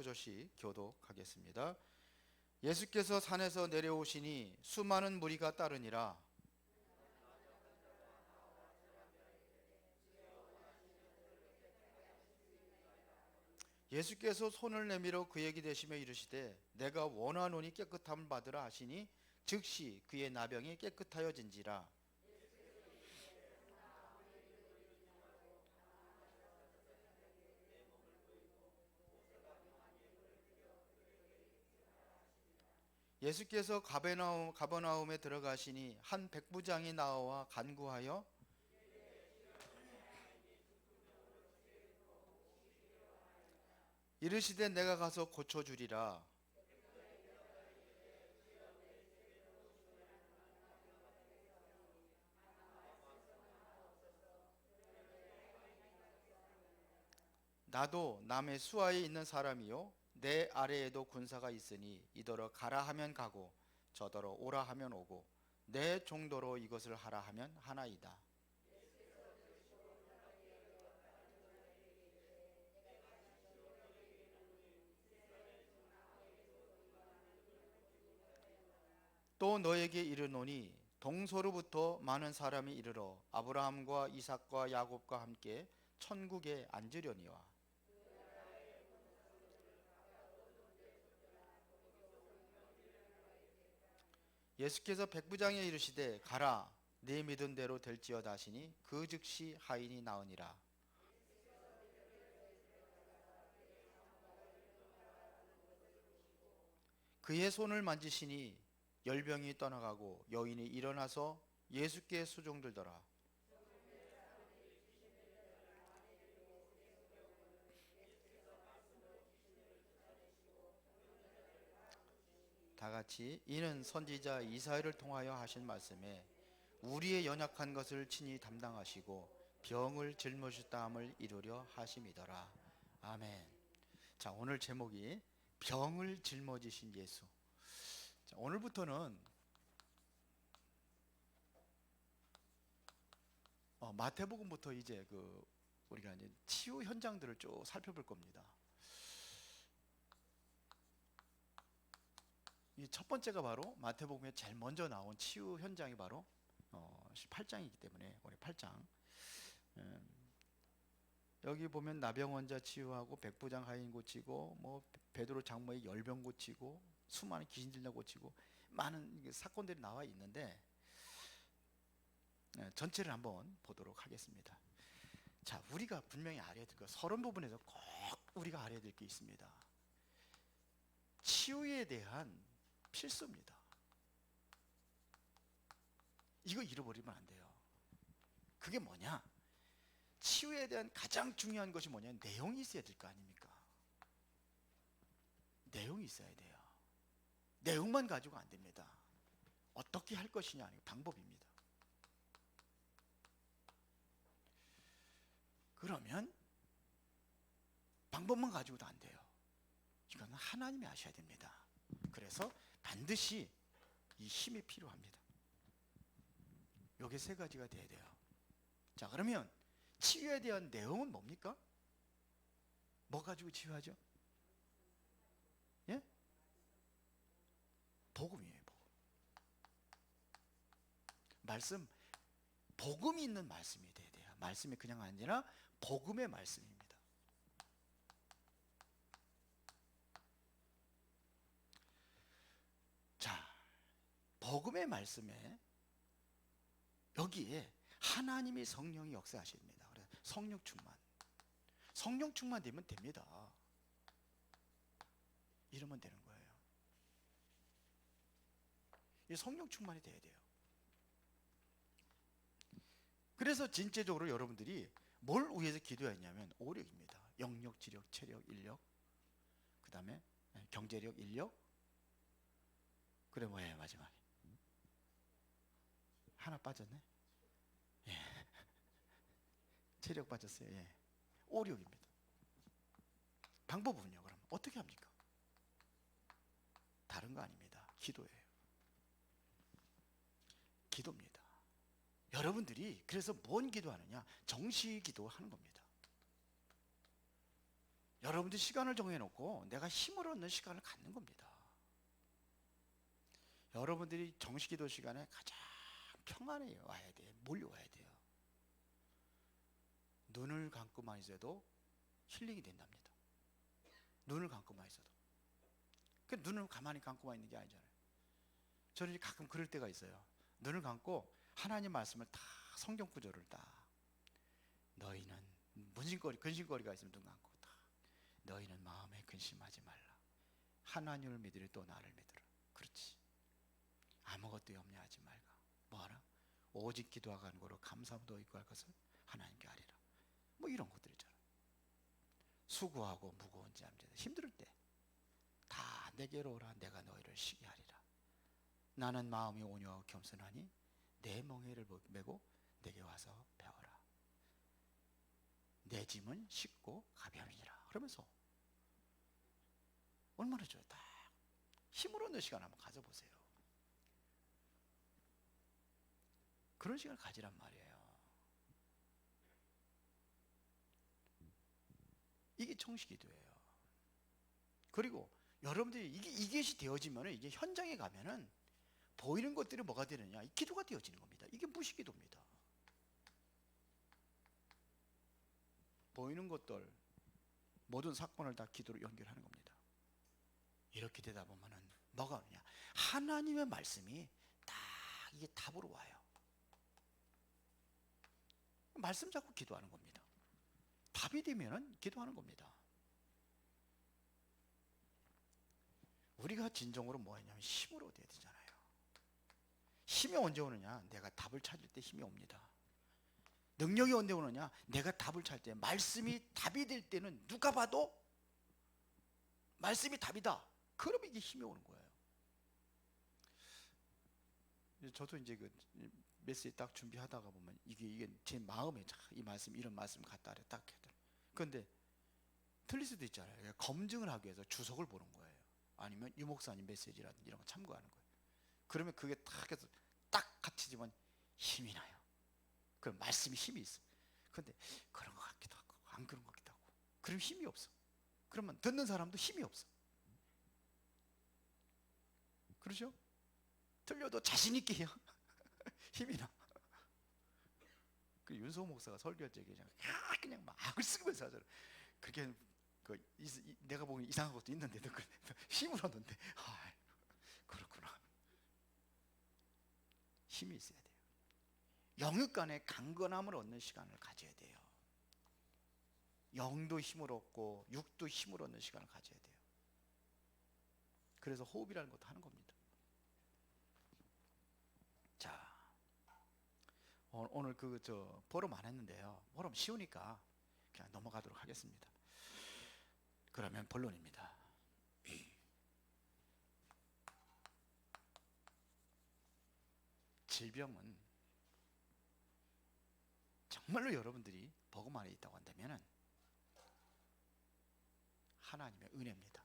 15절씩 교독하겠습니다. 예수께서 산에서 내려오시니 수많은 무리가 따르니라. 예수께서 손을 내밀어 그에게 대시며 이르시되 내가 원하노니 깨끗함을 받으라 하시니 즉시 그의 나병이 깨끗하여진지라. 예수께서 가버나움에 들어가시니 한 백부장이 나와 간구하여 이르시되 내가 가서 고쳐주리라. 나도 남의 수하에 있는 사람이요 내 아래에도 군사가 있으니 이더러 가라 하면 가고 저더러 오라 하면 오고 내 종도로 이것을 하라 하면 하나이다. 또 너에게 이르노니 동서로부터 많은 사람이 이르러 아브라함과 이삭과 야곱과 함께 천국에 앉으려니와. 예수께서 백부장에 이르시되 가라 네 믿은 대로 될지어다 하시니 그 즉시 하인이 나으니라. 그의 손을 만지시니 열병이 떠나가고 여인이 일어나서 예수께 수종들더라. 다 같이 이는 선지자 이사야를 통하여 하신 말씀에 우리의 연약한 것을 친히 담당하시고 병을 짊어지셨다 함을 이루려 하심이더라. 아멘. 자, 오늘 제목이 병을 짊어지신 예수. 자, 오늘부터는 마태복음부터 이제 우리가 이제 치유 현장들을 쭉 살펴볼 겁니다. 이 첫 번째가 바로 마태복음에 제일 먼저 나온 치유 현장이 바로 18장이기 때문에 우리 8장 여기 보면 나병 환자 치유하고 백부장 하인 고치고 뭐 베드로 장모의 열병 고치고 수많은 귀신들 고치고 많은 사건들이 나와 있는데 전체를 한번 보도록 하겠습니다. 자, 우리가 분명히 알아야 될 거 서론 부분에서 꼭 우리가 알아야 될 게 있습니다. 치유에 대한 필수입니다. 이거 잃어버리면 안 돼요. 그게 뭐냐? 치유에 대한 가장 중요한 것이 뭐냐면 내용이 있어야 될 거 아닙니까? 내용이 있어야 돼요. 내용만 가지고 안 됩니다. 어떻게 할 것이냐 하는 방법입니다. 그러면 방법만 가지고도 안 돼요. 이거는 하나님이 하셔야 됩니다. 그래서 반드시 이 힘이 필요합니다. 요게 세 가지가 돼야 돼요. 자, 그러면 치유에 대한 내용은 뭡니까? 뭐 가지고 치유하죠? 예? 복음이에요, 복음. 말씀, 복음이 있는 말씀이 돼야 돼요. 말씀이 그냥 아니라 복음의 말씀입니다. 자, 복음의 말씀에 여기에 하나님의 성령이 역사하십니다. 그래서 성령 충만. 성령 충만되면 됩니다. 이러면 되는 거예요. 이 성령 충만이 돼야 돼요. 그래서 진짜적으로 여러분들이 뭘 위해서 기도해야 했냐면 오력입니다. 영력, 지력, 체력, 인력, 그 다음에 경제력, 인력, 그래 뭐예요 마지막에? 하나 빠졌네? 예. 체력 빠졌어요. 예. 오력입니다. 방법은요, 그럼 어떻게 합니까? 다른 거 아닙니다. 기도예요. 기도입니다. 여러분들이 그래서 뭔 기도하느냐? 정시 기도하는 겁니다. 여러분들이 시간을 정해놓고 내가 힘을 얻는 시간을 갖는 겁니다. 여러분들이 정식기도 시간에 가장 평안에 와야 돼. 몰려와야 돼요. 눈을 감고만 있어도 힐링이 된답니다. 눈을 감고만 있어도. 그 눈을 가만히 감고만 있는 게 아니잖아요. 저는 가끔 그럴 때가 있어요. 눈을 감고 하나님 말씀을 다, 성경 구절을 다, 너희는 근심거리가 있으면 눈 감고 다, 너희는 마음에 근심하지 말라. 하나님을 믿으리 또 나를 믿으라. 그렇지. 아무것도 염려하지 말가. 뭐하라? 오직 기도하고 하는 거로 감사함도 있고 할 것을 하나님께 아리라. 뭐 이런 것들 있잖아. 수고하고 무거운 잠자들 힘들 때 다 내게로 오라. 내가 너희를 쉬게 하리라. 나는 마음이 온유하고 겸손하니 내 멍에를 메고 내게 와서 배워라. 내 짐은 쉽고 가벼우니라. 그러면서 얼마나 좋아요. 딱 힘을 얻는 시간 한번 가져보세요. 그런 시간을 가지란 말이에요. 이게 청식기도예요. 그리고 여러분들이 이것이 되어지면, 이게 현장에 가면은 보이는 것들이 뭐가 되느냐? 이 기도가 되어지는 겁니다. 이게 무시기도입니다. 보이는 것들, 모든 사건을 다 기도로 연결하는 겁니다. 이렇게 되다 보면은 뭐가 오느냐? 하나님의 말씀이 딱 이게 답으로 와요. 말씀 잡고 기도하는 겁니다. 답이 되면은 기도하는 겁니다. 우리가 진정으로 뭐 했냐면 힘을 얻어야 되잖아요. 힘이 언제 오느냐? 내가 답을 찾을 때 힘이 옵니다. 능력이 언제 오느냐? 내가 답을 찾을 때, 말씀이 답이 될 때는 누가 봐도 말씀이 답이다. 그러면 이게 힘이 오는 거예요. 저도 이제 그 메시지 딱 준비하다가 보면 이게 제 마음에 이 말씀, 이런 말씀 갖다 딱 해도, 그런데 틀릴 수도 있잖아요. 검증을 하기 위해서 주석을 보는 거예요. 아니면 유 목사님 메시지라든지 이런 거 참고하는 거예요. 그러면 그게 딱 해서 딱 갖춰지면 힘이 나요. 그럼 말씀이 힘이 있어. 그런데 그런 것 같기도 하고 안 그런 것 같기도 하고, 그럼 힘이 없어. 그러면 듣는 사람도 힘이 없어. 그렇죠? 틀려도 자신 있게 해요. 힘이 나. 그 윤소 목사가 설교할 때 그냥 막을 쓰면서 하잖아. 그렇게 내가 보기엔 이상한 것도 있는데도 힘을 얻는데, 그렇구나. 힘이 있어야 돼요. 영육 간의 강건함을 얻는 시간을 가져야 돼요. 영도 힘을 얻고 육도 힘을 얻는 시간을 가져야 돼요. 그래서 호흡이라는 것도 하는 겁니다. 자, 오늘 포럼 안 했는데요. 포럼 쉬우니까 그냥 넘어가도록 하겠습니다. 그러면 본론입니다. 질병은 정말로 여러분들이 복음 안에 있다고 한다면 하나님의 은혜입니다.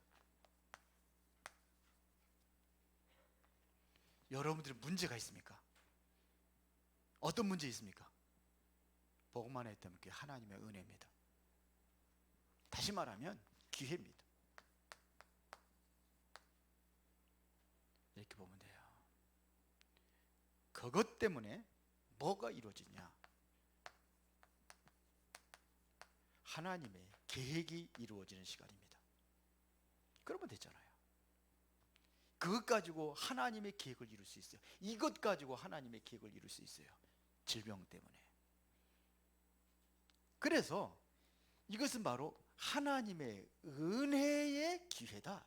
여러분들은 문제가 있습니까? 어떤 문제 있습니까? 복음 안에 있다면 그게 하나님의 은혜입니다. 다시 말하면 기회입니다. 이렇게 보면 돼요. 그것 때문에 뭐가 이루어지냐? 하나님의 계획이 이루어지는 시간입니다. 그러면 되잖아요. 그것 가지고 하나님의 계획을 이룰 수 있어요. 이것 가지고 하나님의 계획을 이룰 수 있어요. 질병 때문에. 그래서 이것은 바로 하나님의 은혜의 기회다.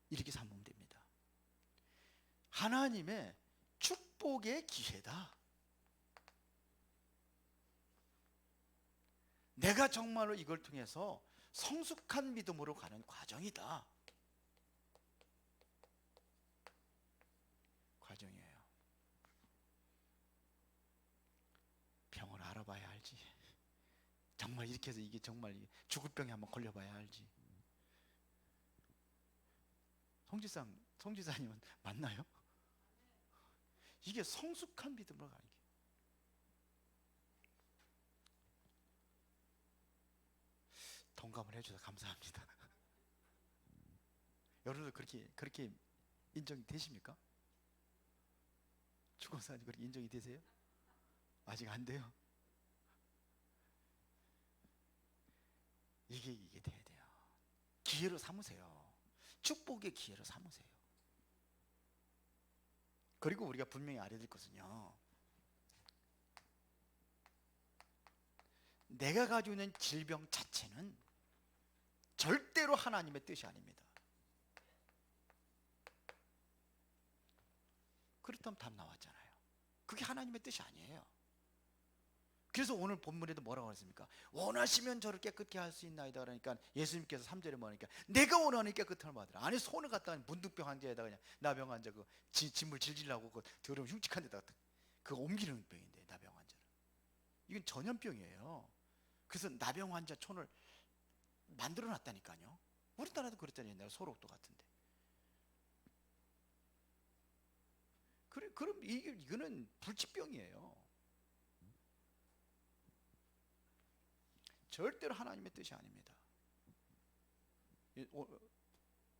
이렇게 삼으면 됩니다. 하나님의 축복의 기회다. 내가 정말로 이걸 통해서 성숙한 믿음으로 가는 과정이다. 과정이에요. 병을 알아봐야 알지. 정말 이렇게 해서 이게 정말 죽을 병에 한번 걸려봐야 알지. 송지사님은 맞나요? 이게 성숙한 믿음으로 가는 게. 동감을 해주셔서 감사합니다. 여러분들 그렇게 인정이 되십니까? 주권사님 그렇게 인정이 되세요? 아직 안 돼요? 이게 돼야 돼요. 기회로 삼으세요. 축복의 기회로 삼으세요. 그리고 우리가 분명히 알아야 될 것은요, 내가 가지고 있는 질병 자체는 절대로 하나님의 뜻이 아닙니다. 그렇다면 답 나왔잖아요. 그게 하나님의 뜻이 아니에요. 그래서 오늘 본문에도 뭐라고 했습니까? 원하시면 저를 깨끗게 할 수 있나이다. 그러니까 예수님께서 3절에 뭐니까 내가 원하는 깨끗함을 받으라. 아니 손을 갖다가 문둥병 환자에다가 그냥 나병 환자 그 진물 질질하고 그 더러운 흉측한 데다가 그거 옮기는 병인데, 나병 환자는 이건 전염병이에요. 그래서 나병 환자 촌을 만들어 놨다니까요. 우리나라도 그랬잖아요. 옛날에 소록도 같은데. 그럼 이거는 불치병이에요. 절대로 하나님의 뜻이 아닙니다.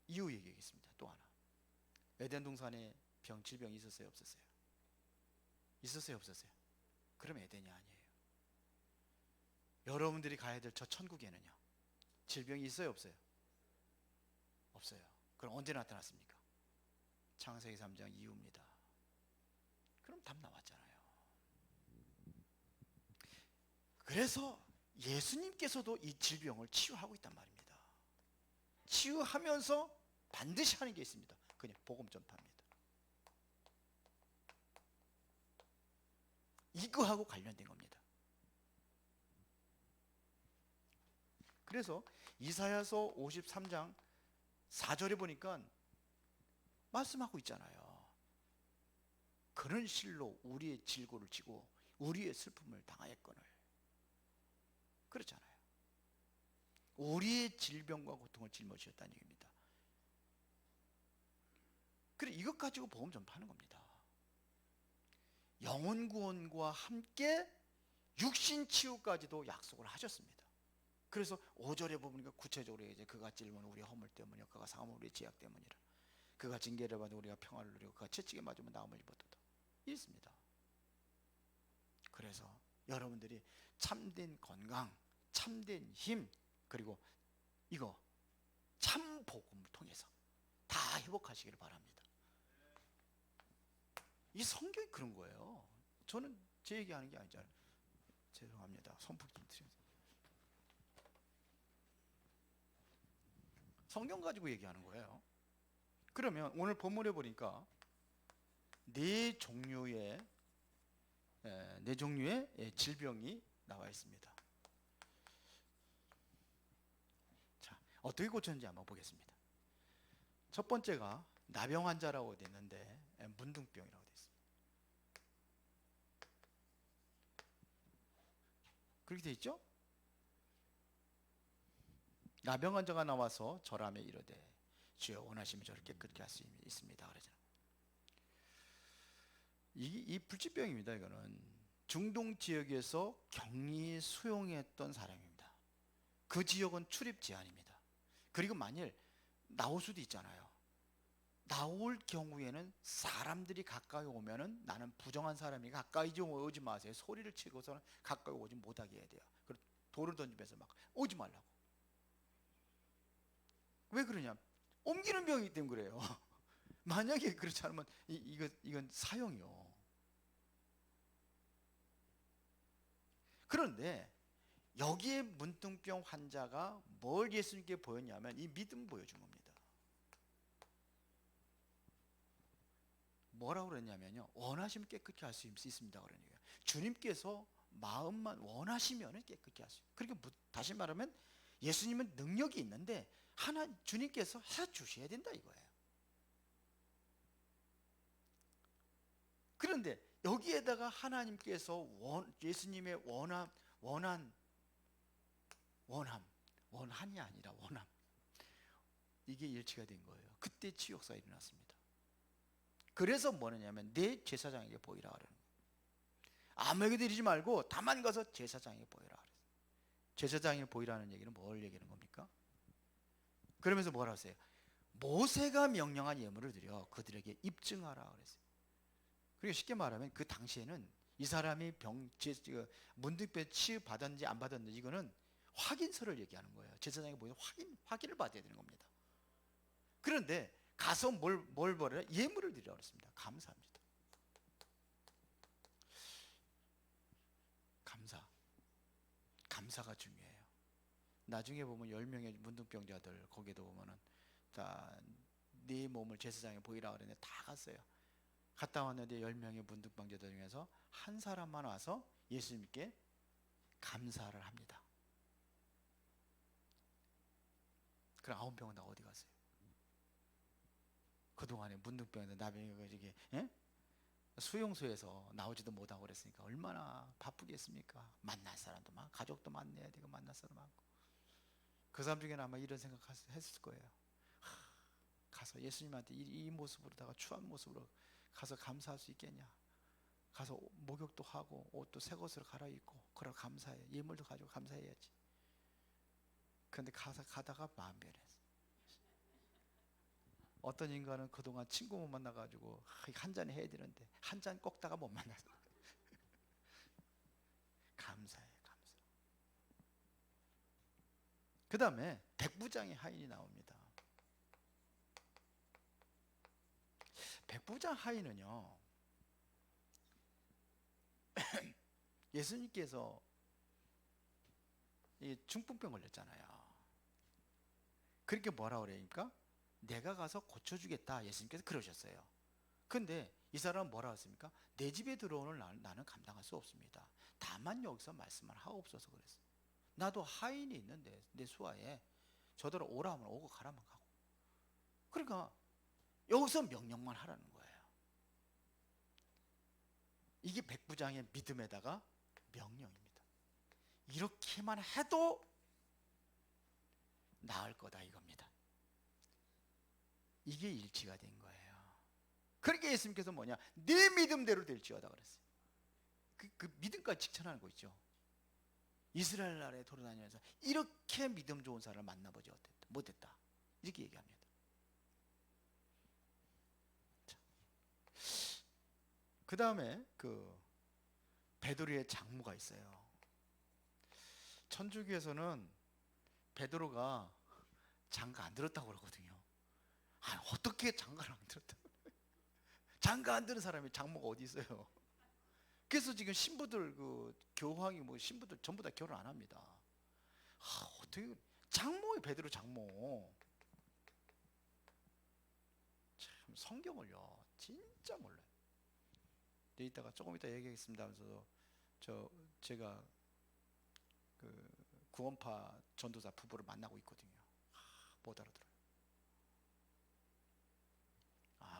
이유 얘기하겠습니다. 또 하나, 에덴 동산에 질병이 있었어요, 없었어요? 있었어요, 없었어요? 그럼 에덴이 아니에요. 여러분들이 가야 될 저 천국에는요, 질병이 있어요, 없어요? 없어요. 그럼 언제 나타났습니까? 창세기 3장 이후입니다. 그럼 답 나왔잖아요. 그래서 예수님께서도 이 질병을 치유하고 있단 말입니다. 치유하면서 반드시 하는 게 있습니다. 그냥 복음 전파입니다. 이거하고 관련된 겁니다. 그래서 이사야서 53장 4절에 보니까 말씀하고 있잖아요. 그런 실로 우리의 질고를 지고 우리의 슬픔을 당하였거늘. 그렇잖아요. 우리의 질병과 고통을 짊어지셨다는 얘기입니다. 그래, 이것 가지고 복음 전파하는 겁니다. 영혼 구원과 함께 육신 치유까지도 약속을 하셨습니다. 그래서 5절에 보니까 구체적으로 이제 그가 찔면 우리의 허물 때문이요, 그가 상함은 우리의 죄악 때문이라. 그가 징계를 받아 우리가 평화를 누리고 그가 채찍에 맞으면 나음을 입었도다. 이랬습니다. 그래서 여러분들이 참된 건강, 참된 힘, 그리고 이거 참 복음을 통해서 다 회복하시기를 바랍니다. 이 성경이 그런 거예요. 저는 제 얘기하는 게 아니잖아요. 죄송합니다. 선풍기 좀 드려서. 성경 가지고 얘기하는 거예요. 그러면 오늘 본문에 보니까 네 종류의 질병이 나와 있습니다. 자, 어떻게 고쳤는지 한번 보겠습니다. 첫 번째가 나병 환자라고 되어 있는데 문둥병이라고 되어 있습니다. 그렇게 되어 있죠? 나병 환자가 나와서 절하며 이르되 주여 원하시면 저를 깨끗게 할 수 있습니다. 그러잖아요. 이 불치병입니다. 이거는 중동 지역에서 격리 수용했던 사람입니다. 그 지역은 출입 제한입니다. 그리고 만일 나올 수도 있잖아요. 나올 경우에는 사람들이 가까이 오면은 나는 부정한 사람이 가까이 좀 오지 마세요. 소리를 치고서는 가까이 오지 못하게 해야 돼요. 그리고 돌을 던지면서 막 오지 말라고. 왜 그러냐? 옮기는 병이기 때문에 그래요. 만약에 그렇지 않으면 이건 사형이요. 그런데 여기에 문둥병 환자가 뭘 예수님께 보였냐면 이 믿음 보여준 겁니다. 뭐라고 그랬냐면요, 원하시면 깨끗게 할 수 있습니다. 그러니까 주님께서 마음만 원하시면 깨끗게 할 수 있어요. 그러니까 다시 말하면 예수님은 능력이 있는데 주님께서 해주셔야 된다 이거예요. 그런데 여기에다가 하나님께서 예수님의 원한이 아니라 원함, 이게 일치가 된 거예요. 그때 치욕사가 일어났습니다. 그래서 뭐냐면 내 제사장에게 보이라 그러는 거예요. 아무에게 드리지 말고 다만 가서 제사장에게 보이라 그랬어요. 제사장이 보이라는 얘기는 뭘 얘기하는 겁니까? 그러면서 뭐라 하세요? 모세가 명령한 예물을 드려 그들에게 입증하라 그랬어요. 그리고 쉽게 말하면 그 당시에는 이 사람이 문득병 치유 받았는지 안 받았는지 이거는 확인서를 얘기하는 거예요. 제사장이 보이면 확인을 받아야 되는 겁니다. 그런데 가서 뭘 버려라? 예물을 드리라고 그랬습니다. 감사합니다. 감사가 중요해요. 나중에 보면 10명의 문둥병자들 거기도 보면은 다 네 몸을 제사장에 보이라 그랬는데 다 갔어요. 갔다 왔는데 10명의 문둥병자들 중에서 한 사람만 와서 예수님께 감사를 합니다. 그럼 9명은 다 어디 갔어요? 그동안에 문둥병자 나병이가 이게 수용소에서 나오지도 못하고 그랬으니까 얼마나 바쁘겠습니까? 만날 사람도 많고 가족도 만나야 되고 만날 사람 많고 그 사람 중에는 아마 이런 생각 했을 거예요. 가서 예수님한테 이 모습으로다가 추한 모습으로 가서 감사할 수 있겠냐? 가서 목욕도 하고 옷도 새 것으로 갈아입고 그러고 감사해. 예물도 가지고 감사해야지. 그런데 가다가 마음 변했어. 어떤 인간은 그동안 친구 못 만나가지고 한 잔 해야 되는데 한 잔 꺾다가 못 만났어. 감사해, 감사. 그 다음에 백부장의 하인이 나옵니다. 백부장 하인은요, 예수님께서 이 중풍병 걸렸잖아요. 그렇게 뭐라 그러니까? 내가 가서 고쳐주겠다 예수님께서 그러셨어요. 근데 이 사람은 뭐라 했습니까? 내 집에 들어오는 나는 감당할 수 없습니다. 다만 여기서 말씀을 하옵소서 그랬어요. 나도 하인이 있는데 내 수하에 저더러 오라 하면 오고 가라면 가고. 그러니까 여기서 명령만 하라는 거예요. 이게 백부장의 믿음에다가 명령입니다. 이렇게만 해도 나을 거다 이겁니다. 이게 일치가 된 거예요. 그러니까 예수님께서 뭐냐? 네 믿음대로 될지어다 그랬어요. 그 믿음까지 칭찬하는 거 있죠. 이스라엘 나라에 돌아다니면서 이렇게 믿음 좋은 사람을 만나보지 못했다 이렇게 얘기합니다. 그 다음에 그 베드로의 장모가 있어요. 천주교에서는 베드로가 장가 안 들었다고 그러거든요. 아니, 어떻게 장가를 안 들었다? 장가 안 드는 사람이 장모가 어디 있어요? 그래서 지금 신부들 그 교황이 뭐 신부들 전부 다 결혼 안 합니다. 어떻게 장모의 베드로 장모. 참 성경을요 진짜 몰라요. 이따가 조금 이따 얘기하겠습니다 하면서도 제가 그 구원파 전도사 부부를 만나고 있거든요. 못 알아들어요.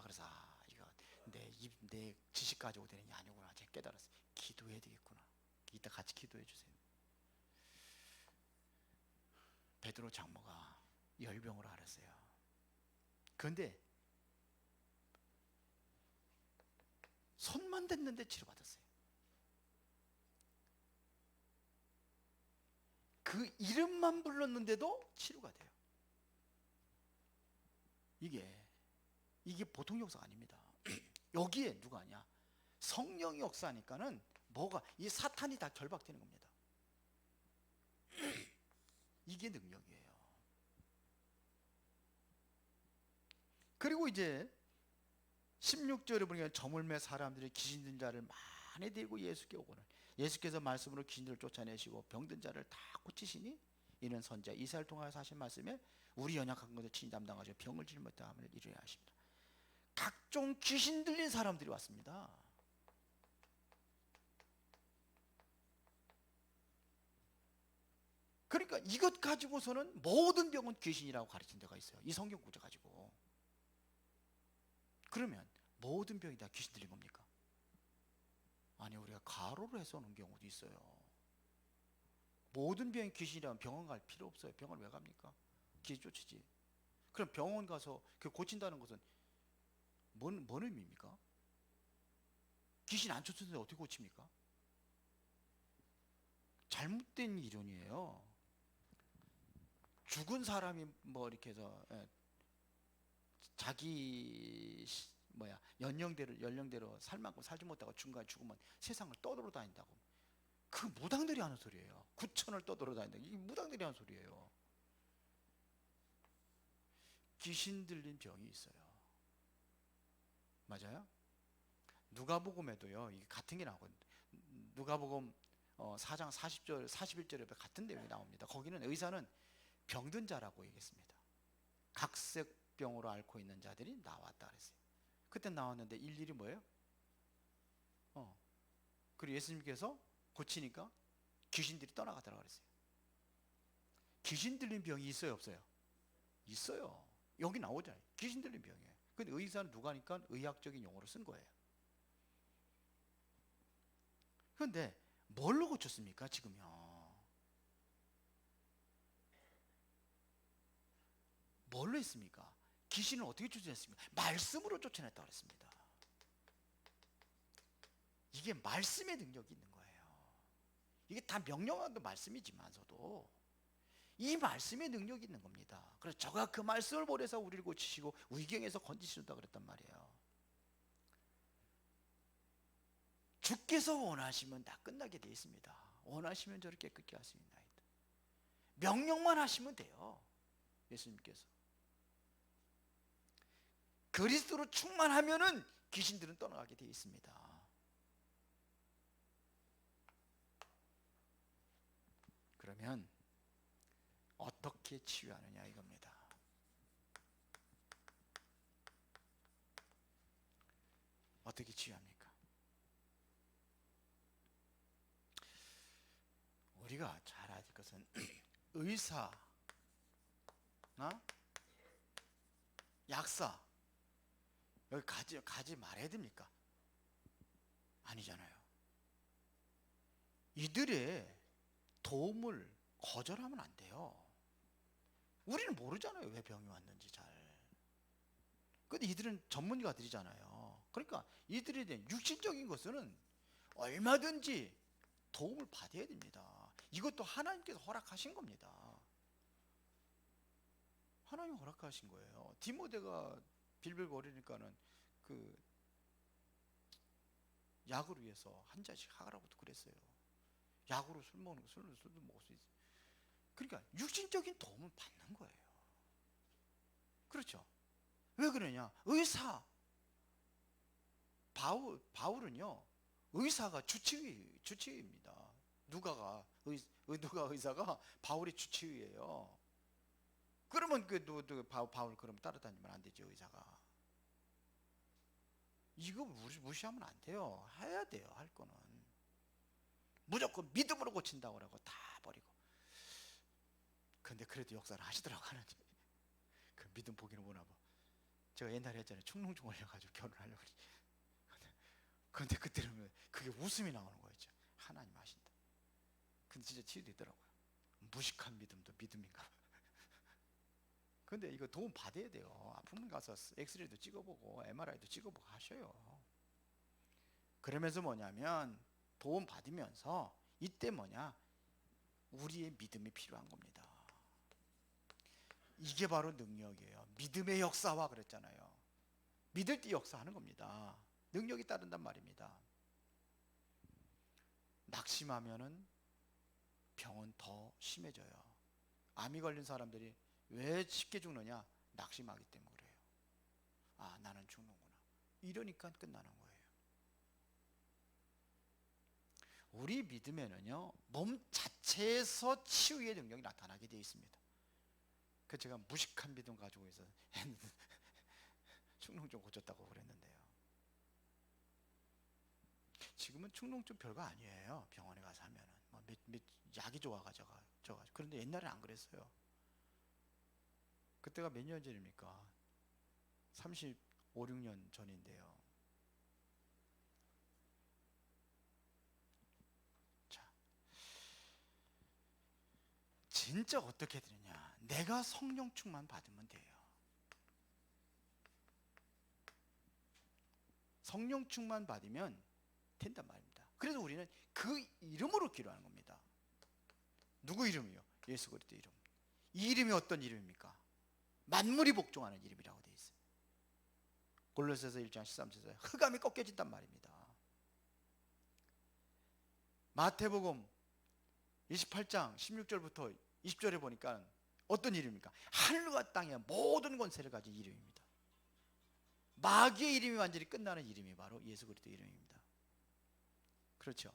그래서 이거 내 지식 가지고 되는 게 아니구나. 제가 깨달았어요. 기도해야 되겠구나. 이따 같이 기도해 주세요. 베드로 장모가 열병으로 앓았어요. 그런데 손만 댔는데 치료받았어요. 그 이름만 불렀는데도 치료가 돼요. 이게 보통 역사가 아닙니다. 여기에 누가 하냐? 성령이 역사하니까는 뭐가 이 사탄이 다 결박되는 겁니다. 이게 능력이에요. 그리고 이제 16절에 보니까 저물매 사람들이 귀신 든 자를 많이 데리고 예수께 오거늘 예수께서 말씀으로 귀신들을 쫓아내시고 병든 자를 다 고치시니 이는 선지자 이사야를 통하여서 하신 말씀에 우리 연약한 것을 친히 담당하셔 병을 짊었다함을 이루어야 하십니다. 각종 귀신 들린 사람들이 왔습니다. 그러니까 이것 가지고서는 모든 병은 귀신이라고 가르친 데가 있어요. 이 성경 구절 가지고. 그러면 모든 병이 다 귀신 들린 겁니까? 아니, 우리가 가로로 해서 오는 경우도 있어요. 모든 병이 귀신이라면 병원 갈 필요 없어요. 병원 왜 갑니까? 귀신 쫓이지. 그럼 병원 가서 그 고친다는 것은 뭔 의미입니까? 귀신 안 쫓는데 어떻게 고칩니까? 잘못된 이론이에요. 죽은 사람이 뭐 이렇게 해서 자기 연령대로 살 만큼 살지 못하고 중간에 죽으면 세상을 떠돌아다닌다고. 그 무당들이 하는 소리예요. 구천을 떠돌아다닌다. 이게 무당들이 하는 소리예요. 귀신 들린 병이 있어요. 맞아요? 누가복음에도요, 이게 같은 게 나오거든요. 누가복음 4장 40절, 41절에 같은 내용이 나옵니다. 거기는 의사는 병든 자라고 얘기했습니다. 각색병으로 앓고 있는 자들이 나왔다 그랬어요. 그때 나왔는데 일일이 뭐예요? 그리고 예수님께서 고치니까 귀신들이 떠나가더라 그랬어요. 귀신 들린 병이 있어요, 없어요? 있어요. 여기 나오잖아요. 귀신 들린 병이에요. 근데 의사는 누가 하니까 의학적인 용어로 쓴 거예요. 그런데 뭘로 고쳤습니까, 지금요? 뭘로 했습니까? 귀신을 어떻게 쫓아냈습니까? 말씀으로 쫓아냈다고 그랬습니다. 이게 말씀의 능력이 있는 거예요. 이게 다 명령하는 말씀이지만서도 이 말씀의 능력이 있는 겁니다. 그래서 저가 그 말씀을 보내서 우리를 고치시고 위경에서 건지신다 그랬단 말이에요. 주께서 원하시면 다 끝나게 되어 있습니다. 원하시면 저를 깨끗게 하시나이다. 명령만 하시면 돼요. 예수님께서 그리스도로 충만하면은 귀신들은 떠나가게 되어 있습니다. 그러면 어떻게 치유하느냐 이겁니다. 어떻게 치유합니까? 우리가 잘 알 것은 의사, 약사 여기 가지 말아야 됩니까? 아니잖아요. 이들의 도움을 거절하면 안 돼요. 우리는 모르잖아요, 왜 병이 왔는지 잘. 근데 이들은 전문가들이잖아요. 그러니까 이들에 대한 육신적인 것은 얼마든지 도움을 받아야 됩니다. 이것도 하나님께서 허락하신 겁니다. 하나님 허락하신 거예요. 디모데가 빌빌거리니까는 그 약을 위해서 한 잔씩 하라고도 그랬어요. 약으로 술 먹는 거, 술도 먹을 수 있어요. 그러니까 육신적인 도움을 받는 거예요. 그렇죠? 왜 그러냐? 의사 바울은요, 의사가 주치의입니다. 누가 의사가 바울의 주치의예요. 그러면 바울 그럼 따라다니면 안 되죠, 의사가. 이거 무시하면 안 돼요. 해야 돼요, 할 거는. 무조건 믿음으로 고친다고 그러고 다 버리고. 근데 그래도 역사를 하시더라고, 하나님. 그 믿음 보기는 보나 봐. 제가 옛날에 했잖아요. 충농증 걸려가지고 결혼하려고. 근데 그때는 그게 웃음이 나오는 거였죠. 하나님 하신다. 근데 진짜 치유되더라고요. 무식한 믿음도 믿음인가 봐. 근데 이거 도움 받아야 돼요. 아프면 가서 엑스레이도 찍어보고 MRI도 찍어보고 하셔요. 그러면서 뭐냐면 도움 받으면서 이때 우리의 믿음이 필요한 겁니다. 이게 바로 능력이에요. 믿음의 역사와 그랬잖아요. 믿을 때 역사하는 겁니다. 능력이 따른단 말입니다. 낙심하면은 병은 더 심해져요. 암이 걸린 사람들이 왜 쉽게 죽느냐? 낙심하기 때문에 그래요. 아, 나는 죽는구나. 이러니까 끝나는 거예요. 우리 믿음에는요, 몸 자체에서 치유의 능력이 나타나게 되어 있습니다. 그 제가 무식한 믿음 가지고 있어서 충농증 고쳤다고 그랬는데요. 지금은 충농증 별거 아니에요. 병원에 가서 하면은 약이 좋아가지고. 그런데 옛날에는 안 그랬어요. 그때가 몇 년 전입니까? 35, 6년 전인데요. 자, 진짜 어떻게 되느냐? 내가 성령 충만 받으면 돼요. 성령 충만 받으면 된단 말입니다. 그래서 우리는 그 이름으로 기도하는 겁니다. 누구 이름이요? 예수 그리스도 이름. 이 이름이 어떤 이름입니까? 만물이 복종하는 이름이라고 되어 있어요. 골로새서 1장 13절에 흑암이 꺾여진단 말입니다. 마태복음 28장 16절부터 20절에 보니까 어떤 이름입니까? 하늘과 땅의 모든 권세를 가진 이름입니다. 마귀의 이름이 완전히 끝나는 이름이 바로 예수 그리스도 이름입니다. 그렇죠?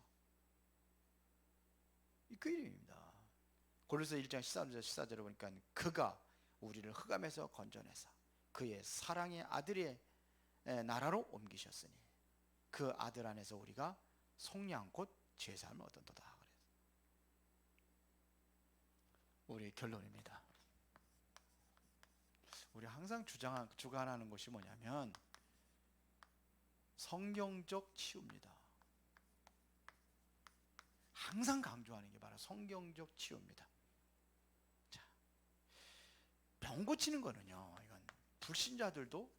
그 이름입니다. 골로새 1장 13절 14절에 보니까 그가 우리를 흑암에서 건져내사 그의 사랑의 아들의 나라로 옮기셨으니 그 아들 안에서 우리가 속량 곧 죄사함을 얻었도다. 우리의 결론입니다. 우리 항상 주관하는 것이 뭐냐면 성경적 치유입니다. 항상 강조하는 게 바로 성경적 치유입니다. 자, 병 고치는 거는요, 이건 불신자들도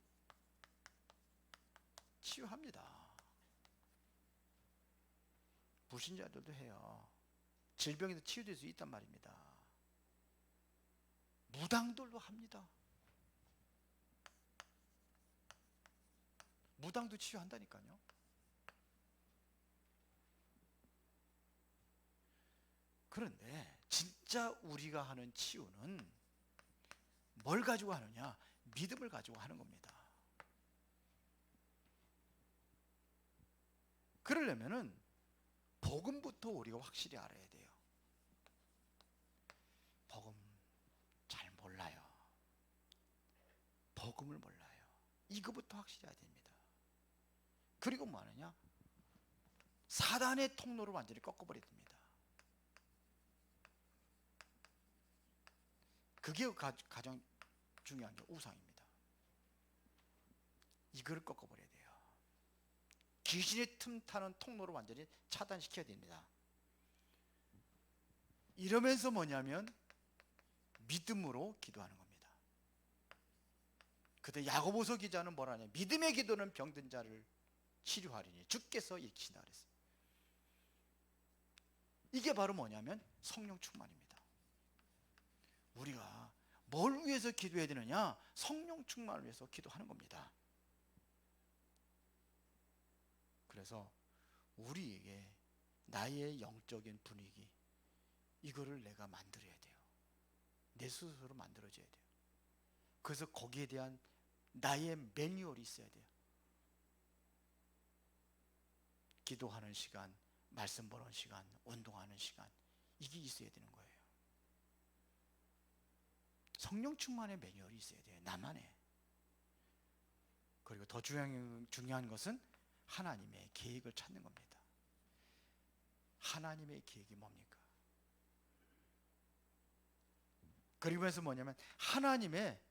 치유합니다. 불신자들도 해요. 질병에도 치유될 수 있단 말입니다. 무당들도 합니다. 무당도 치유한다니까요. 그런데 진짜 우리가 하는 치유는 뭘 가지고 하느냐? 믿음을 가지고 하는 겁니다. 그러려면은 복음부터 우리가 확실히 알아야 돼요. 복음 잘 몰라요. 복음을 몰라요. 이거부터 확실히 해야 됩니다. 그리고 뭐 하느냐? 사단의 통로를 완전히 꺾어버려야 됩니다. 그게 가장 중요한 게 우상입니다. 이걸 꺾어버려야 돼요. 귀신의 틈타는 통로를 완전히 차단시켜야 됩니다. 이러면서 뭐냐면 믿음으로 기도하는 겁니다. 그때 야고보서 기자는 뭐라 하냐? 믿음의 기도는 병든 자를 치료하리니 주께서 일으키신다 그랬어요. 이게 바로 뭐냐면 성령 충만입니다. 우리가 뭘 위해서 기도해야 되느냐? 성령 충만을 위해서 기도하는 겁니다. 그래서 우리에게 나의 영적인 분위기 이거를 내가 만들어야 돼요. 내 스스로 만들어줘야 돼요. 그래서 거기에 대한 나의 매뉴얼이 있어야 돼요. 기도하는 시간, 말씀 보는 시간, 운동하는 시간 이게 있어야 되는 거예요. 성령 충만의 매뉴얼이 있어야 돼요. 나만의. 그리고 더 중요한 것은 하나님의 계획을 찾는 겁니다. 하나님의 계획이 뭡니까? 그리고서 뭐냐면 하나님의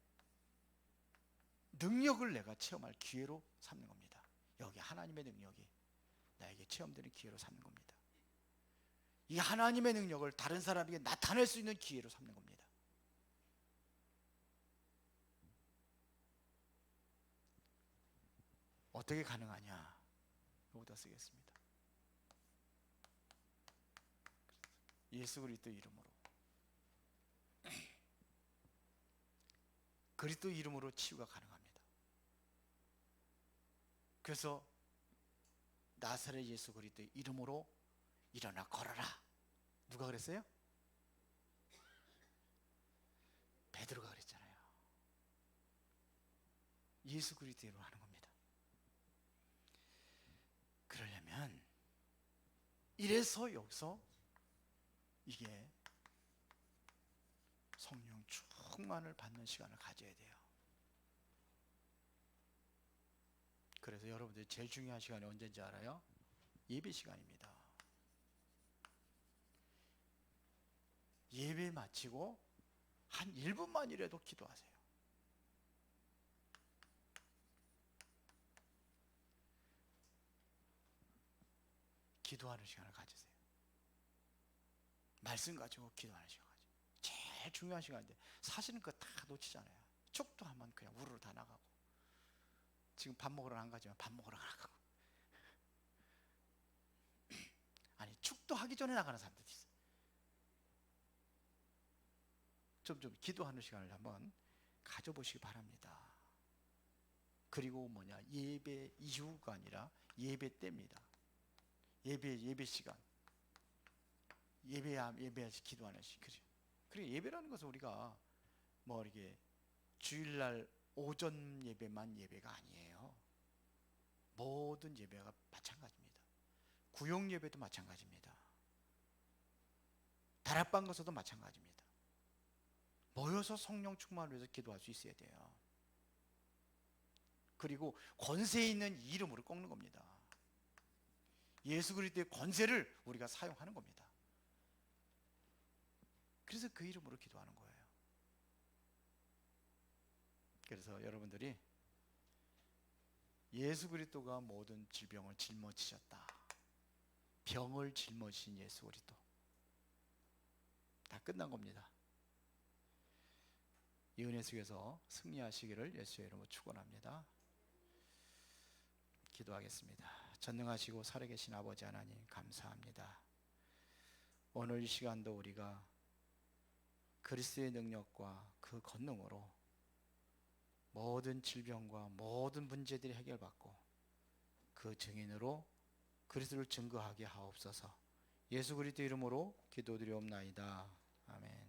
능력을 내가 체험할 기회로 삼는 겁니다. 여기 하나님의 능력이 나에게 체험되는 기회로 삼는 겁니다. 이 하나님의 능력을 다른 사람에게 나타낼 수 있는 기회로 삼는 겁니다. 어떻게 가능하냐? 여기다 쓰겠습니다. 예수 그리스도 이름으로. 그리스도 이름으로 치유가 가능합니다. 그래서 나사렛 예수 그리스도 이름으로 일어나 걸어라. 누가 그랬어요? 베드로가 그랬잖아요. 예수 그리스도 이름으로 하는 겁니다. 그러려면 이래서 여기서 이게 성령 충만을 받는 시간을 가져야 돼요. 그래서 여러분들이 제일 중요한 시간이 언제인지 알아요? 예배 시간입니다. 예배 마치고 한 1분만이라도 기도하세요. 기도하는 시간을 가지세요. 말씀 가지고 기도하는 시간 가지고. 제일 중요한 시간인데 사실은 그거 다 놓치잖아요. 축도 하면 그냥 우르르 다 나가고 지금 밥 먹으러 안 가지만 밥 먹으러 나가고 아니 축도 하기 전에 나가는 사람들이 있어요. 좀 기도하는 시간을 한번 가져보시기 바랍니다. 그리고 예배 이후가 아니라 예배 때입니다. 예배 시간, 예배하시 기도하는 시간. 그리고 예배라는 것은 우리가 이렇게 주일날 오전 예배만 예배가 아니에요. 모든 예배가 마찬가지입니다. 구역 예배도 마찬가지입니다. 다락방 가서도 마찬가지입니다. 모여서 성령 충만을 위해서 기도할 수 있어야 돼요. 그리고 권세 있는 이름으로 꺾는 겁니다. 예수 그리스도의 권세를 우리가 사용하는 겁니다. 그래서 그 이름으로 기도하는 거예요. 그래서 여러분들이 예수 그리스도가 모든 질병을 짊어지셨다. 병을 짊어지신 예수 그리스도. 다 끝난 겁니다. 이 은혜 속에서 승리하시기를 예수의 이름으로 축원합니다. 기도하겠습니다. 전능하시고 살아계신 아버지 하나님 감사합니다. 오늘 이 시간도 우리가 그리스도의 능력과 그 권능으로 모든 질병과 모든 문제들이 해결받고 그 증인으로 그리스도를 증거하게 하옵소서. 예수 그리스도 이름으로 기도드리옵나이다. 아멘.